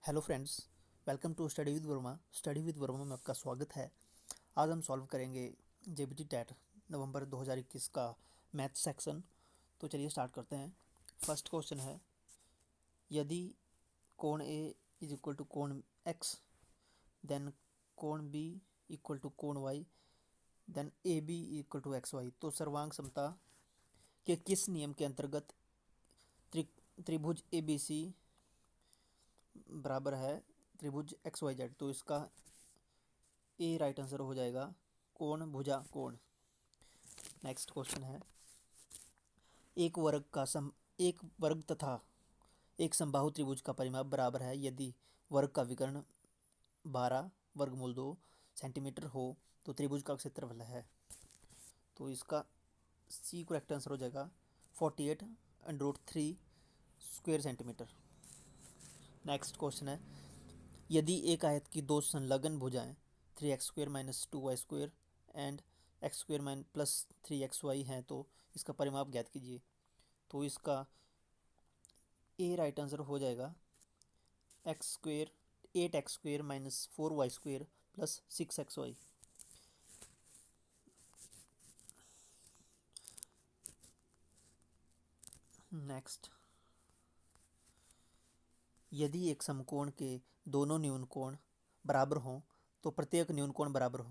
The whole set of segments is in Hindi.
Hello friends, welcome to study with Verma. Study with Verma में आपका स्वागत है। आज हम सॉल्व करेंगे जेबीटी टेट नवंबर 2021 का मैथ सेक्शन। तो चलिए स्टार्ट करते हैं। फर्स्ट क्वेश्चन है, यदि कोण ए इज इक्वल टू कोण एक्स, देन कोण बी इक्वल टू कोण Y, then A B equal to X Y, तो सर्वांग समता के किस नियम के अंतर्गत त्रिभुज ए बी सी बराबर है त्रिभुज एक्स वाई जेड। तो इसका ए राइट आंसर हो जाएगा कोण भुजा कोण। नेक्स्ट क्वेश्चन है, एक वर्ग तथा एक समबाहु त्रिभुज का परिमाप बराबर है यदि वर्ग का विकर्ण 12 वर्गमूल 2 सेंटीमीटर हो तो त्रिभुज का क्षेत्रफल है। तो इसका सी करेक्ट आंसर हो जाएगा 48√3 स्क्वायर सेंटीमीटर। नेक्स्ट क्वेश्चन है, यदि एक आयत की दो संलग्न भुजाएं 3x² - 2y² and x² plus 3xy हैं तो इसका परिमाप ज्ञात कीजिए। तो इसका ए राइट आंसर हो जाएगा x² 8x² - 4y² plus 6xy। Next, यदि एक समकोण के दोनों न्यून कोण बराबर हों तो प्रत्येक न्यून कोण बराबर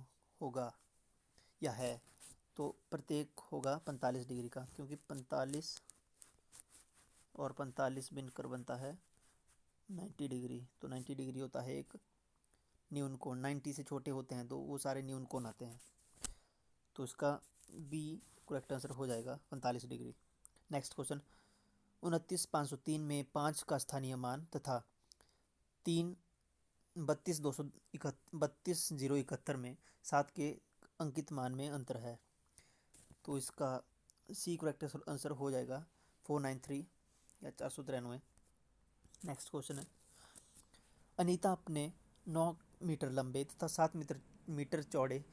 होगा या है। तो प्रत्येक होगा 45 डिग्री का, क्योंकि 45 और 45 मिलकर बनता है 90 डिग्री। तो 90 डिग्री होता है एक न्यून कोण। 90 से छोटे होते हैं तो वो सारे न्यून कोण आते हैं। तो इसका बी करेक्ट आंसर हो जाएगा 45 डिग्री। नेक्स्ट क्वेश्चन, 29,503 में 5 का स्थानीय मान तथा 3 32,071 में 7 के अंकित मान में अंतर है। तो इसका सी करेक्ट आंसर हो जाएगा 493 या 493। नेक्स्ट क्वेश्चन है, अनीता अपने 9 मीटर लंबे तथा 7 मीटर चौड़े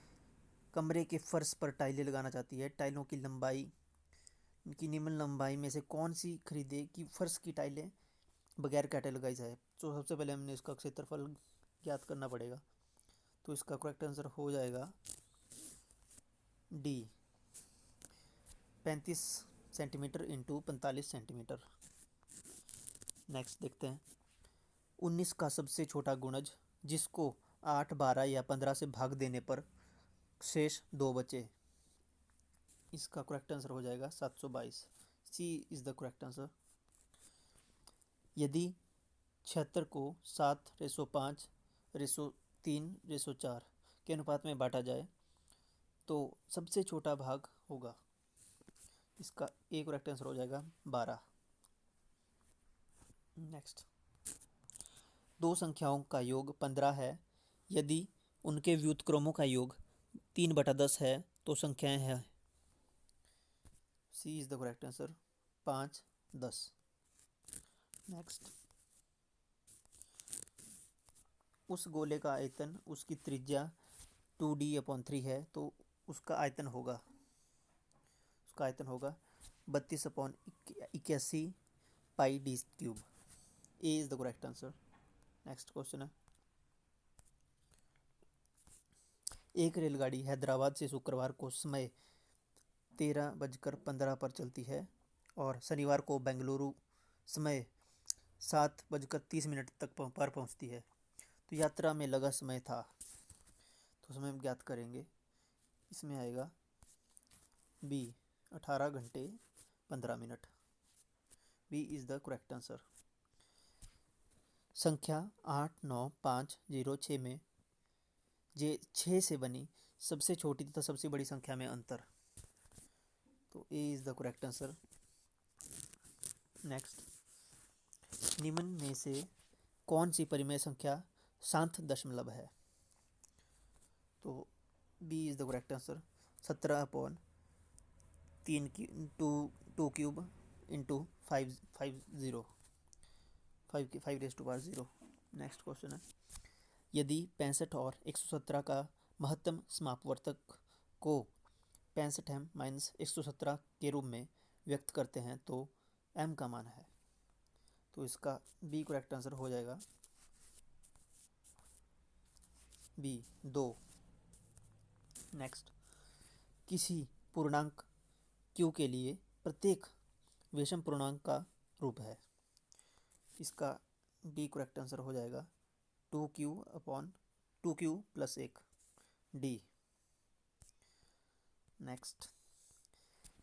कमरे के फर्श पर टाइलें लगाना चाहती है। टाइलों की लंबाई की निम्न लंबाई में से कौन सी खरीदे कि फर्श की टाइलें बगैर काटे लगाई जाए। तो सबसे पहले हमने इसका क्षेत्रफल ज्ञात करना पड़ेगा। तो इसका करेक्ट आंसर हो जाएगा D 35 centimetre into 45 centimetre. Next देखते हैं, 19 का सबसे छोटा गुणज जिसको 8, 12 या 15 से भाग देने पर शेष 2 बचे। इसका करेक्ट आंसर हो जाएगा 722। सी इज़ द करेक्ट आंसर। यदि 76 को 7/5 3 4 के अनुपात में बांटा जाए तो सबसे छोटा भाग होगा। इसका ए करेक्ट आंसर हो जाएगा 12। नेक्स्ट, दो संख्याओं का योग 15 है यदि उनके व्युत्क्रमों का योग 3/10 है तो संख्याएं हैं। C is the correct answer 5, 10। Next, उस गोले का आयतन उसकी त्रिज्या 2d/3 है तो उसका आयतन होगा 32/81 πd³। A is the correct answer. Next question है, एक रेलगाड़ी हैदराबाद से शुक्रवार को समय 13:15 पर चलती है और शनिवार को बेंगलुरु समय 7:30 तक पर पहुंचती है। तो यात्रा में लगा समय था, तो समय हम ज्ञात करेंगे। इसमें आएगा बी 18 घंटे 15 minute. B is the correct answer. संख्या 89506 में 6 से बनी सबसे छोटी तथा सबसे बड़ी संख्या में अंतर। तो A is the correct answer. Next, निम्न में से कौन सी परिमेय संख्या शांत दशमलव है। तो B is the correct answer 17/3 into 5/0। Next question है, यदि 65 और 117 का महत्तम समापवर्तक को 65m - 117 के रूप में व्यक्त करते हैं तो m का मान है। तो इसका बी करेक्ट आंसर हो जाएगा बी 2। नेक्स्ट, किसी पूर्णांक q के लिए प्रत्येक विषम पूर्णांक का रूप है। इसका डी करेक्ट आंसर हो जाएगा 2q प्लस 1 डी। नेक्स्ट,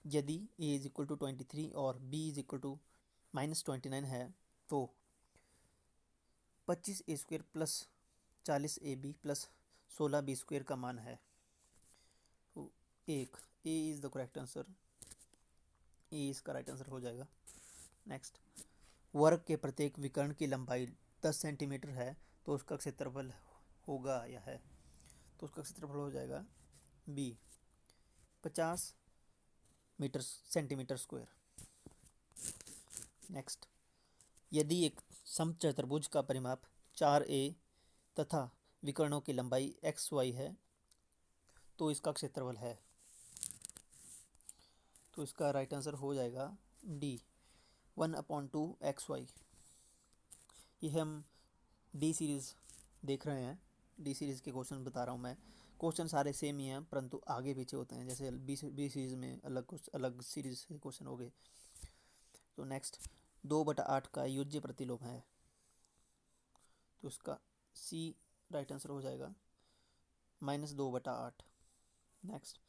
यदि a इज इक्वल टू 23 और b इज इक्वल टू -29 है तो 25a² plus 40ab plus 16b² का मान है। तो एक ए इज द करेक्ट आंसर, ए इसका राइट आंसर हो जाएगा। नेक्स्ट, वर्ग के प्रत्येक विकर्ण की लंबाई 10 सेंटीमीटर है तो उसका क्षेत्रफल होगा या है, तो उसका क्षेत्रफल हो जाएगा B 50 metre centimetre square. Next, यदि एक समचतुर्भुज का परिमाप 4a तथा विकर्णों की लंबाई xy है तो इसका क्षेत्रफल है, तो इसका राइट आंसर हो जाएगा डी 1/2xy। ये हम डी सीरीज़ देख रहे हैं, डी सीरीज़ के क्वेश्चन बता रहा हूँ मैं। क्वेश्चन सारे सेम ही हैं परंतु आगे पीछे होते हैं, जैसे बी सीरीज़ में अलग सीरीज़ के क्वेश्चन हो गए। तो नेक्स्ट, 2/8 का युज्य प्रतिलोम है तो इसका सी राइट आंसर हो जाएगा -2/8। नेक्स्ट,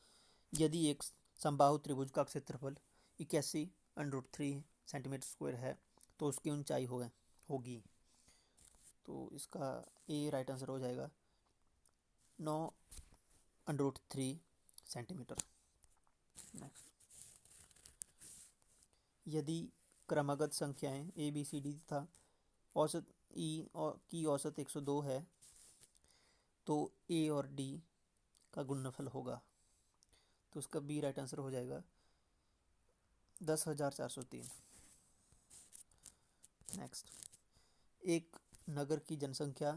यदि एक समबाहु त्रिभुज का क्षेत्रफल 81√3 सेंटीमीटर स्क्वायर है तो उसकी ऊंचाई होगी, तो इसका ए राइट आंसर हो जाएगा 9√3 सेंटीमीटर। नेक्स्ट, यदि क्रमगत संख्याएं ए बी सी डी तथा औसत ई की औसत 102 है तो ए और डी का गुणनफल होगा, तो उसका बी राइट आंसर हो जाएगा 10,403। नेक्स्ट, एक नगर की जनसंख्या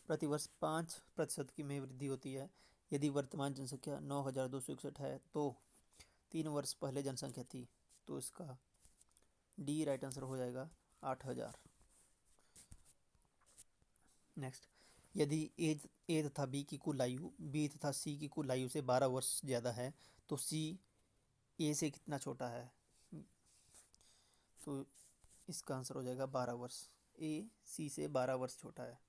प्रतिवर्ष 5% की में वृद्धि होती है। यदि वर्तमान जनसंख्या 9,261 है तो 3 वर्ष पहले जनसंख्या थी, तो इसका डी राइट आंसर हो जाएगा 8,000। नेक्स्ट, यदि ए तथा बी की कुल आयु बी तथा सी की कुल आयु से 12 वर्ष ज़्यादा है तो सी ए से कितना छोटा है, तो इसका आंसर हो जाएगा 12 वर्ष। ए सी से 12 वर्ष छोटा है,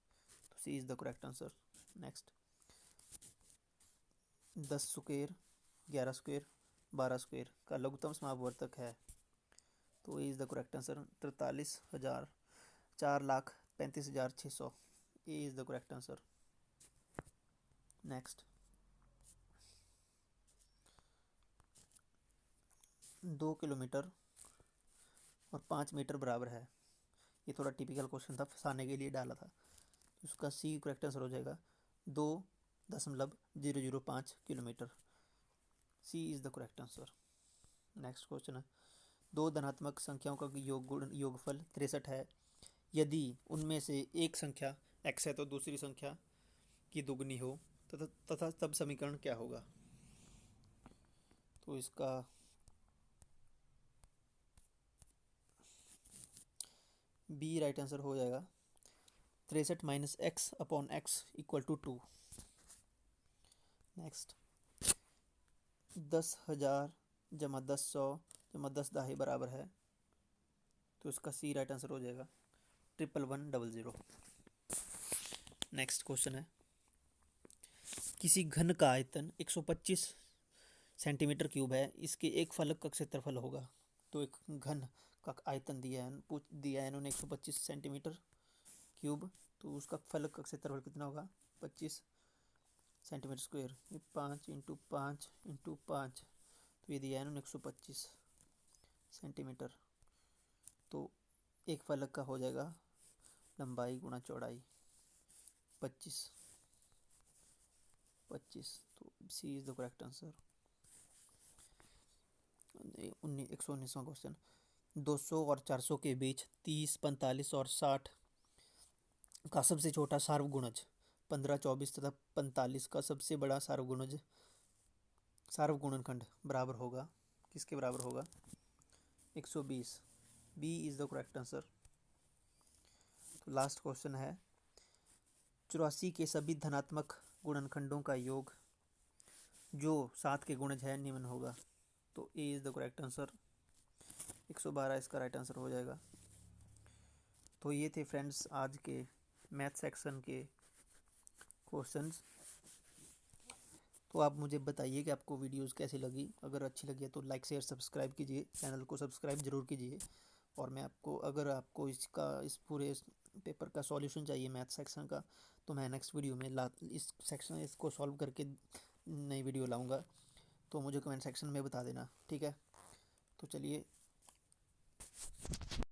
तो C is the correct answer. Next, 10 square 11 square 12 square का लघुत्तम समापवर्तक है, तो A is the correct answer 43,000 4,35,600। A is the correct answer. Next, 2 kilometre और 5 मीटर बराबर है। ये थोड़ा टिपिकल क्वेश्चन था, फंसाने के लिए डाला था। उसका सी करेक्ट आंसर हो जाएगा 2.005 kilometre. C is the correct answer. Next question है, दो धनात्मक संख्याओं का योगफल 63 है। यदि उनमें से एक संख्या x है तो दूसरी संख्या की दुगनी हो तथा तब समीकरण क्या होगा, तो इसका बी राइट आंसर हो जाएगा 63 - x/x = 2। नेक्स्ट, 10,000 जमा 10,100 जमा 10 बराबर है, तो इसका सी राइट आंसर हो जाएगा 11,100। नेक्स्ट क्वेश्चन है, किसी घन का आयतन 125 सेंटीमीटर क्यूब है, इसके एक फलक का क्षेत्रफल होगा। तो एक घन का आयतन दिया है इन्होंने 125 सेंटीमीटर क्यूब, तो उसका फलक का क्षेत्रफल कितना होगा 25 सेंटीमीटर स्क्वायर। 5 × 5 × 5, तो ये दिया है इन्होंने 125 सेंटीमीटर, तो एक फलक का हो जाएगा लंबाई गुणा चौड़ाई 25, तो C is the correct answer. 119वां क्वेश्चन, 200 और 400 के बीच 30, 45 और 60 का सबसे छोटा सार्वगुणज 15, 24 तथा 45 का सबसे बड़ा सार्वगुणनखंड बराबर होगा, किसके बराबर होगा 120। B is the correct answer. तो लास्ट क्वेश्चन है, 84 के सभी धनात्मक गुणनखंडों का योग जो 7 के गुणज है निम्न होगा। तो A is the correct answer, 112 इसका राइट आंसर हो जाएगा। तो ये थे फ्रेंड्स आज के मैथ सेक्शन के क्वेश्चंस। तो आप मुझे बताइए कि आपको वीडियोस कैसी लगी। अगर अच्छी लगी है तो लाइक शेयर सब्सक्राइब कीजिए, चैनल को सब्सक्राइब ज़रूर कीजिए। और मैं आपको, अगर आपको इस पूरे पेपर का सॉल्यूशन चाहिए मैथ सेक्शन का, तो मैं नेक्स्ट वीडियो में इस सेक्शन इसको सॉल्व करके नई वीडियो लाऊंगा। तो मुझे कमेंट सेक्शन में बता देना, ठीक है। तो चलिए